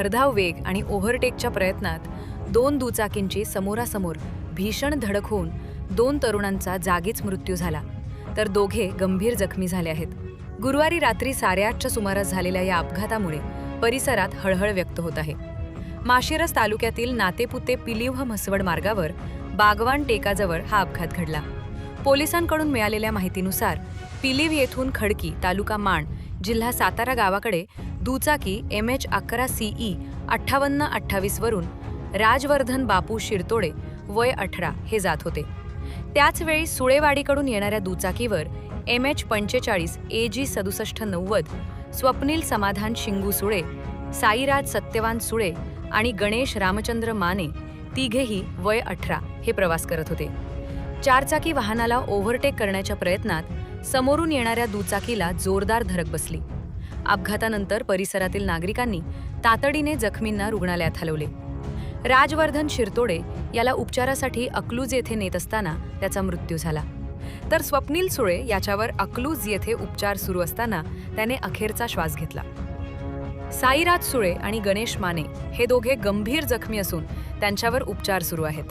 भरधाव वेग आणि ओव्हरटेकच्या प्रयत्नात दोन दुचाकींची समोरासमोर भीषण धडक होऊन दोन तरुणांचा जागीच मृत्यू झाला, तर दोघे गंभीर जखमी झाले आहेत. गुरुवारी रात्री 8:30च्या सुमारास झालेल्या या अपघातामुळे परिसरात हळहळ व्यक्त होत आहे. माळशिरस तालुक्यातील नातेपुते पिलीव्ह म्हसवड मार्गावर बागवान टेकाजवळ हा अपघात घडला. पोलिसांकडून मिळालेल्या माहितीनुसार पिलीव्ह येथून खडकी तालुका माण जिल्हा सातारा गावाकडे दुचाकी MH11CE 5828 वरून राजवर्धन बापू शिरतोडे वय 18 हे जात होते. त्याचवेळी सुळेवाडीकडून येणाऱ्या दुचाकीवर MH45 AG 6790 स्वप्नील समाधान शिंगू सुळे, साईराज सत्यवान सुळे आणि गणेश रामचंद्र माने तिघेही वय 18 हे प्रवास करत होते. चारचाकी वाहनाला ओव्हरटेक करण्याच्या प्रयत्नात समोरून येणाऱ्या दुचाकीला जोरदार धडक बसली. अपघातानंतर परिसरातील नागरिकांनी तातडीने जखमींना रुग्णालयात हलवले. राजवर्धन शिरतोडे याला उपचारासाठी अकलूज येथे नेत असताना त्याचा मृत्यू झाला, तर स्वप्नील सुळे याच्यावर अकलूज येथे उपचार सुरू असताना त्याने अखेरचा श्वास घेतला. साईराज सुळे आणि गणेश माने हे दोघे गंभीर जखमी असून त्यांच्यावर उपचार सुरू आहेत.